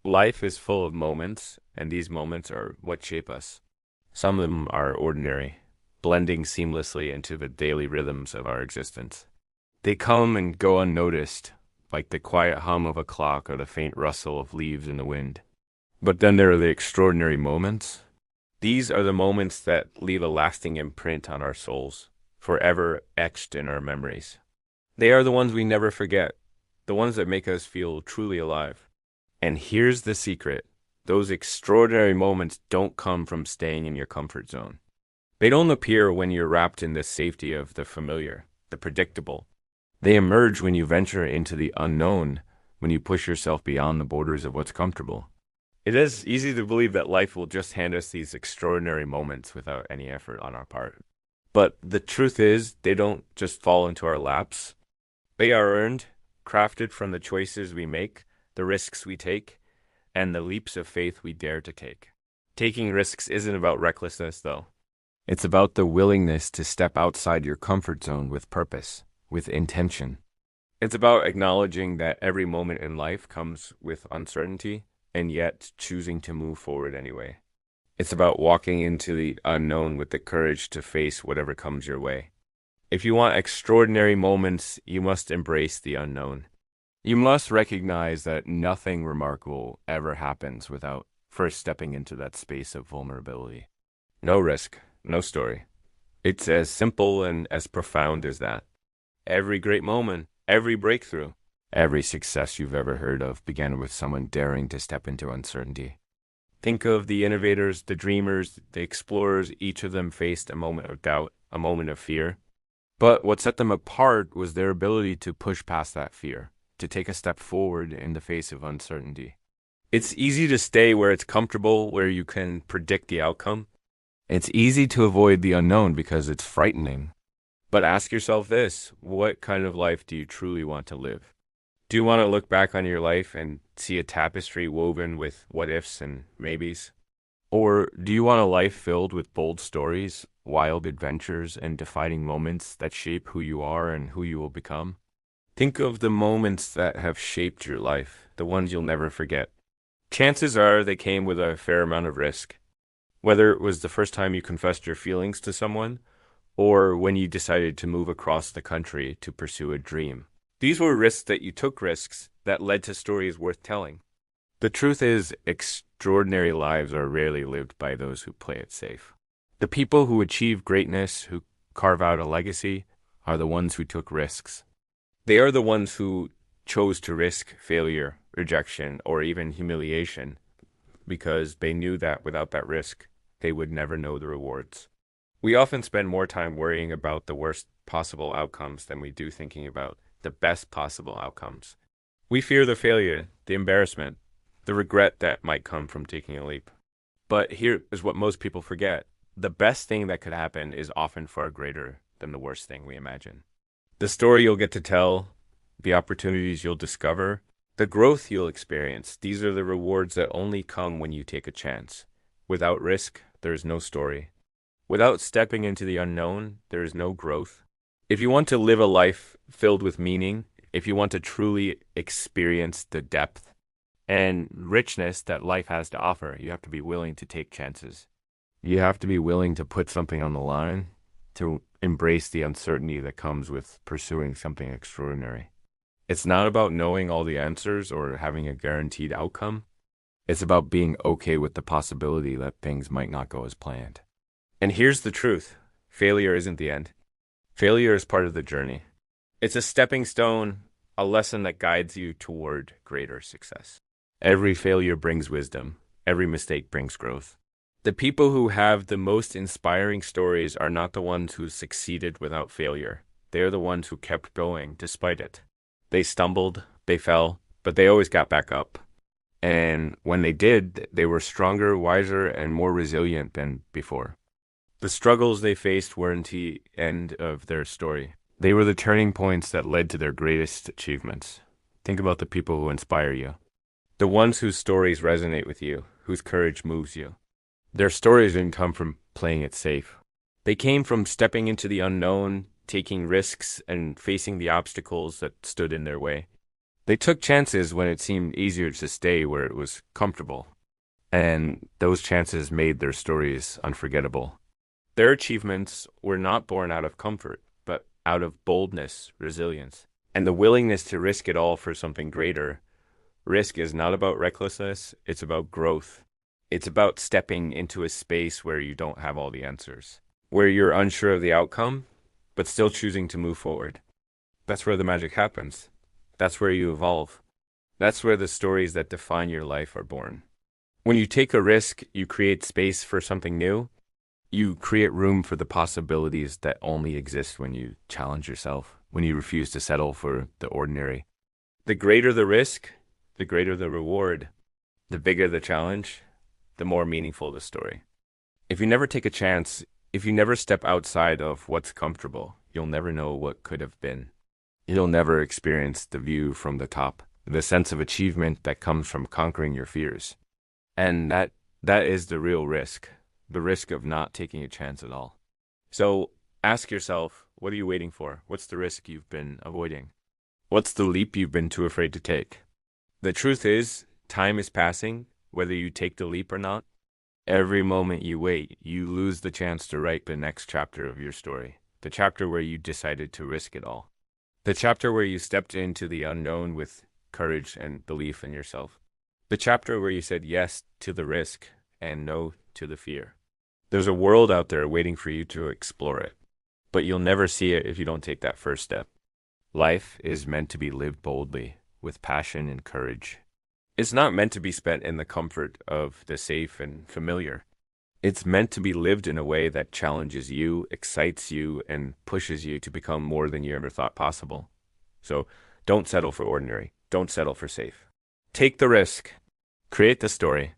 Life is full of moments, and these moments are what shape us. Some of them are ordinary, blending seamlessly into the daily rhythms of our existence. They come and go unnoticed, like the quiet hum of a clock or the faint rustle of leaves in the wind. But then there are the extraordinary moments. These are the moments that leave a lasting imprint on our souls, forever etched in our memories. They are the ones we never forget, the ones that make us feel truly alive. And here's the secret. Those extraordinary moments don't come from staying in your comfort zone. They don't appear when you're wrapped in the safety of the familiar, the predictable. They emerge when you venture into the unknown, when you push yourself beyond the borders of what's comfortable. It is easy to believe that life will just hand us these extraordinary moments without any effort on our part. But the truth is, they don't just fall into our laps. They are earned, crafted from the choices we make, the risks we take, and the leaps of faith we dare to take. Taking risks isn't about recklessness, though. It's about the willingness to step outside your comfort zone with purpose, with intention. It's about acknowledging that every moment in life comes with uncertainty, and yet choosing to move forward anyway. It's about walking into the unknown with the courage to face whatever comes your way. If you want extraordinary moments, you must embrace the unknown. You must recognize that nothing remarkable ever happens without first stepping into that space of vulnerability. No risk, no story. It's as simple and as profound as that. Every great moment, every breakthrough, every success you've ever heard of began with someone daring to step into uncertainty. Think of the innovators, the dreamers, the explorers. Each of them faced a moment of doubt, a moment of fear. But what set them apart was their ability to push past that fear, to take a step forward in the face of uncertainty. It's easy to stay where it's comfortable, where you can predict the outcome. It's easy to avoid the unknown because it's frightening. But ask yourself this: what kind of life do you truly want to live? Do you want to look back on your life and see a tapestry woven with what ifs and maybes? Or do you want a life filled with bold stories, wild adventures, and defining moments that shape who you are and who you will become? Think of the moments that have shaped your life, the ones you'll never forget. Chances are they came with a fair amount of risk. Whether it was the first time you confessed your feelings to someone, or when you decided to move across the country to pursue a dream. These were risks that you took, risks that led to stories worth telling. The truth is, extraordinary lives are rarely lived by those who play it safe. The people who achieve greatness, who carve out a legacy, are the ones who took risks. They are the ones who chose to risk failure, rejection, or even humiliation because they knew that without that risk, they would never know the rewards. We often spend more time worrying about the worst possible outcomes than we do thinking about the best possible outcomes. We fear the failure, the embarrassment, the regret that might come from taking a leap. But here is what most people forget. The best thing that could happen is often far greater than the worst thing we imagine. The story you'll get to tell, the opportunities you'll discover, the growth you'll experience, these are the rewards that only come when you take a chance. Without risk, there is no story. Without stepping into the unknown, there is no growth. If you want to live a life filled with meaning, if you want to truly experience the depth and richness that life has to offer, you have to be willing to take chances. You have to be willing to put something on the line, to embrace the uncertainty that comes with pursuing something extraordinary. It's not about knowing all the answers or having a guaranteed outcome. It's about being okay with the possibility that things might not go as planned. And here's the truth. Failure isn't the end. Failure is part of the journey. It's a stepping stone, a lesson that guides you toward greater success. Every failure brings wisdom. Every mistake brings growth. The people who have the most inspiring stories are not the ones who succeeded without failure. They are the ones who kept going despite it. They stumbled, they fell, but they always got back up. And when they did, they were stronger, wiser, and more resilient than before. The struggles they faced weren't the end of their story. They were the turning points that led to their greatest achievements. Think about the people who inspire you. The ones whose stories resonate with you, whose courage moves you. Their stories didn't come from playing it safe. They came from stepping into the unknown, taking risks, and facing the obstacles that stood in their way. They took chances when it seemed easier to stay where it was comfortable, and those chances made their stories unforgettable. Their achievements were not born out of comfort, but out of boldness, resilience, and the willingness to risk it all for something greater. Risk is not about recklessness, it's about growth. It's about stepping into a space where you don't have all the answers, where you're unsure of the outcome, but still choosing to move forward. That's where the magic happens. That's where you evolve. That's where the stories that define your life are born. When you take a risk, you create space for something new. You create room for the possibilities that only exist when you challenge yourself, when you refuse to settle for the ordinary. The greater the risk, the greater the reward. The bigger the challenge, the more meaningful the story. If you never take a chance, if you never step outside of what's comfortable, you'll never know what could have been. You'll never experience the view from the top, the sense of achievement that comes from conquering your fears. And that is the real risk, the risk of not taking a chance at all. So ask yourself, what are you waiting for? What's the risk you've been avoiding? What's the leap you've been too afraid to take? The truth is, time is passing, whether you take the leap or not. Every moment you wait, you lose the chance to write the next chapter of your story, the chapter where you decided to risk it all, the chapter where you stepped into the unknown with courage and belief in yourself, the chapter where you said yes to the risk and no to the fear. There's a world out there waiting for you to explore it, but you'll never see it if you don't take that first step. Life is meant to be lived boldly, with passion and courage. It's not meant to be spent in the comfort of the safe and familiar. It's meant to be lived in a way that challenges you, excites you, and pushes you to become more than you ever thought possible. So don't settle for ordinary. Don't settle for safe. Take the risk. Create the story.